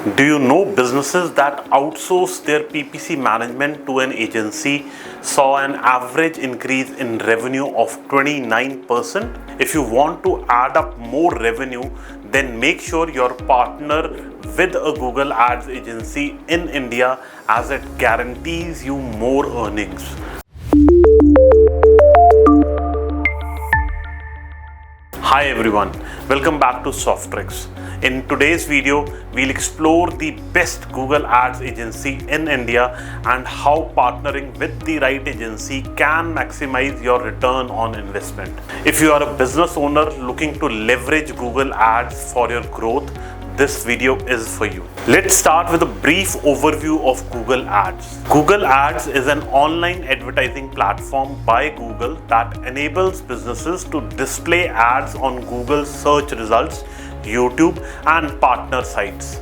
Do you know businesses that outsource their PPC management to an agency saw an average increase in revenue of 29%? If you want to add up more revenue, then make sure you partner with a Google Ads agency in India, as it guarantees you more earnings. Hi everyone, welcome back to Softtrix. In today's video, we'll explore the best Google Ads agency in India and how partnering with the right agency can maximize your return on investment. If you are a business owner looking to leverage Google Ads for your growth, this video is for you. Let's start with a brief overview of Google Ads. Google Ads is an online advertising platform by Google that enables businesses to display ads on Google search results, YouTube, and partner sites.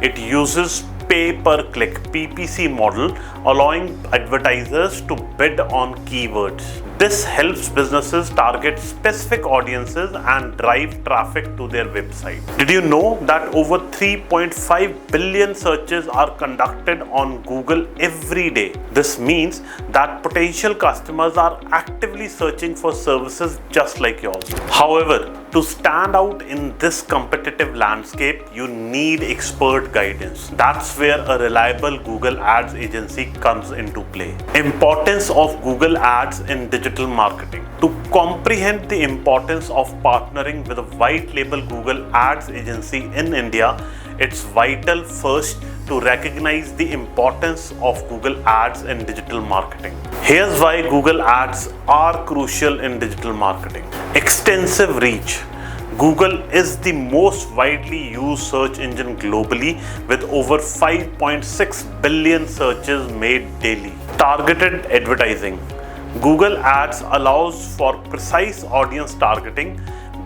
It uses pay-per-click PPC model, allowing advertisers to bid on keywords. This helps businesses target specific audiences and drive traffic to their website. Did you know that over 3.5 billion searches are conducted on Google every day? This means that potential customers are actively searching for services just like yours. However, to stand out in this competitive landscape, you need expert guidance. That's where a reliable Google Ads agency comes into play. Importance of Google Ads in digital marketing. To comprehend the importance of partnering with a white label Google Ads agency in India, it's vital first to recognize the importance of Google Ads in digital marketing. Here's why Google Ads are crucial in digital marketing. Extensive reach. Google is the most widely used search engine globally, with over 5.6 billion searches made daily. Targeted advertising. Google Ads allows for precise audience targeting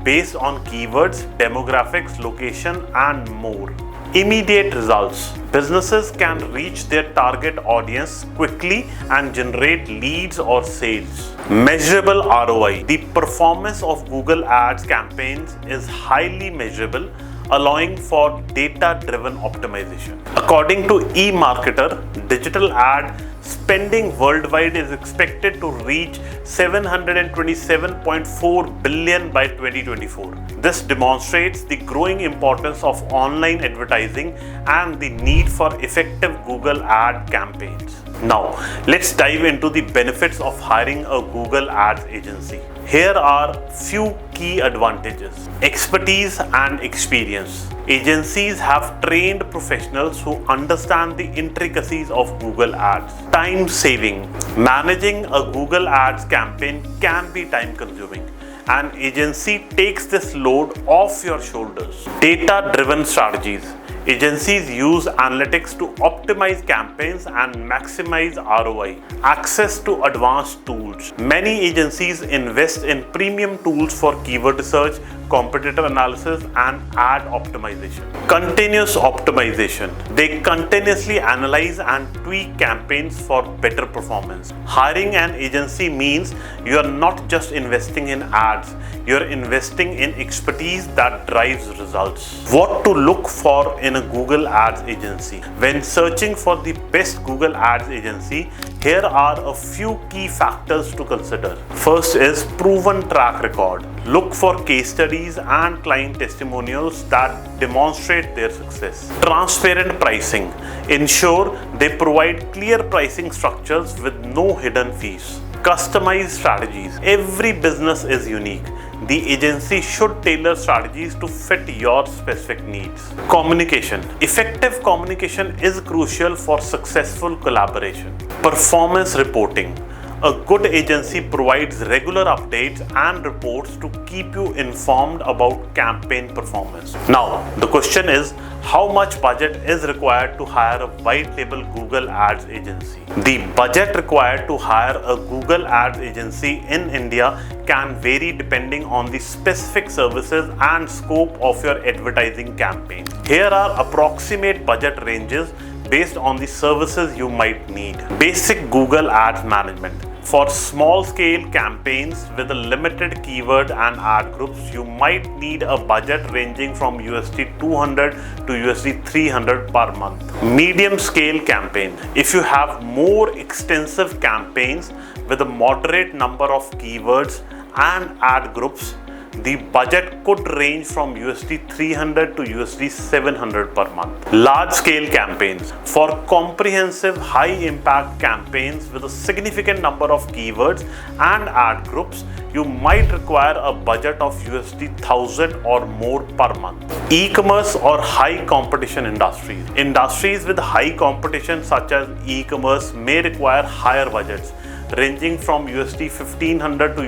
based on keywords, demographics, location, and more. Immediate results. Businesses can reach their target audience quickly and generate leads or sales. Measurable ROI. The performance of Google Ads campaigns is highly measurable, allowing for data-driven optimization. According to eMarketer, digital ad spending worldwide is expected to reach 727.4 billion by 2024. This demonstrates the growing importance of online advertising and the need for effective Google ad campaigns. Now, let's dive into the benefits of hiring a Google Ads agency. Here are few key advantages. Expertise and experience. Agencies have trained professionals who understand the intricacies of Google Ads. Time saving. Managing a Google Ads campaign can be time consuming. An agency takes this load off your shoulders. Data-driven strategies. Agencies use analytics to optimize campaigns and maximize ROI. Access to advanced tools. Many agencies invest in premium tools for keyword research, competitor analysis, and ad optimization. Continuous optimization. They continuously analyze and tweak campaigns for better performance. Hiring an agency means you are not just investing in ads, you're investing in expertise that drives results. What to look for in a Google Ads agency. When searching for the best Google Ads agency, here are a few key factors to consider. First is proven track record. Look for case studies and client testimonials that demonstrate their success. Transparent pricing. Ensure they provide clear pricing structures with no hidden fees. Customized strategies. Every business is unique. The agency should tailor strategies to fit your specific needs. Communication. Effective communication is crucial for successful collaboration. Performance reporting. A good agency provides regular updates and reports to keep you informed about campaign performance. Now, the question is, how much budget is required to hire a white label Google Ads agency? The budget required to hire a Google Ads agency in India can vary depending on the specific services and scope of your advertising campaign. Here are approximate budget ranges based on the services you might need. Basic Google Ads management. For small scale campaigns with a limited keyword and ad groups, you might need a budget ranging from $200 to $300 per month. Medium scale campaign. If you have more extensive campaigns with a moderate number of keywords and ad groups, the budget could range from $300 to $700 per month. Large scale campaigns. For comprehensive high impact campaigns with a significant number of keywords and ad groups, you might require a budget of $1,000 or more per month. E-commerce or high competition industries. Industries with high competition such as e-commerce may require higher budgets, ranging from $1,500 to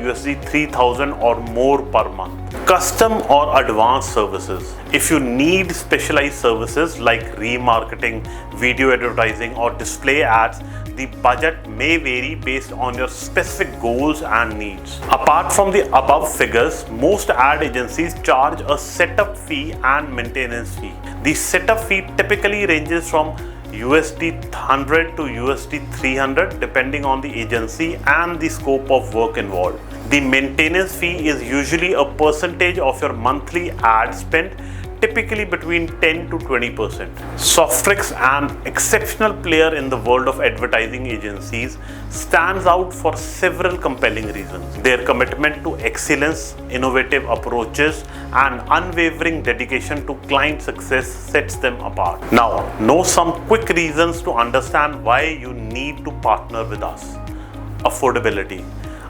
$3,000 or more per month. Custom or advanced services. If you need specialized services like remarketing, video advertising, or display ads, the budget may vary based on your specific goals and needs. Apart from the above figures, most ad agencies charge a setup fee and maintenance fee. The setup fee typically ranges from $100 to $300 depending on the agency and the scope of work involved. The maintenance fee is usually a percentage of your monthly ad spend, typically between 10 to 20%. Softtrix, an exceptional player in the world of advertising agencies, stands out for several compelling reasons. Their commitment to excellence, innovative approaches, and unwavering dedication to client success sets them apart. Now, know some quick reasons to understand why you need to partner with us. Affordability.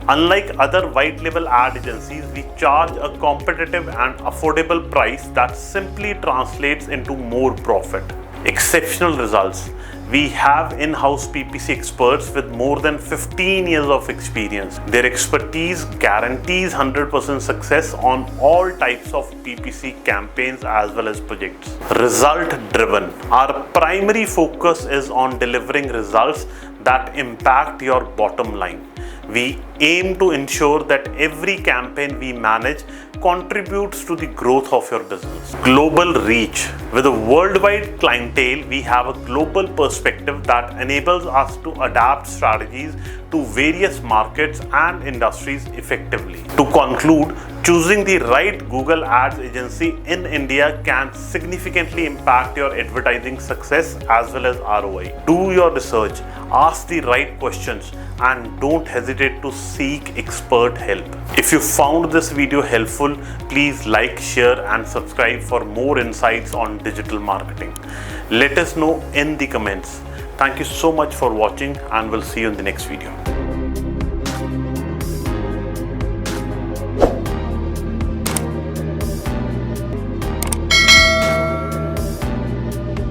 Unlike other white label ad agencies, we charge a competitive and affordable price that simply translates into more profit. Exceptional results. We have in-house PPC experts with more than 15 years of experience. Their expertise guarantees 100% success on all types of PPC campaigns as well as projects. Result driven. Our primary focus is on delivering results that impact your bottom line. We aim to ensure that every campaign we manage contributes to the growth of your business. Global reach. With a worldwide clientele, we have a global perspective that enables us to adapt strategies to various markets and industries effectively. To conclude, choosing the right Google Ads agency in India can significantly impact your advertising success as well as ROI. Do your research, ask the right questions, and don't hesitate to seek expert help. If you found this video helpful, please like, share, and subscribe for more insights on digital marketing. Let us know in the comments. Thank you so much for watching, and we'll see you in the next video.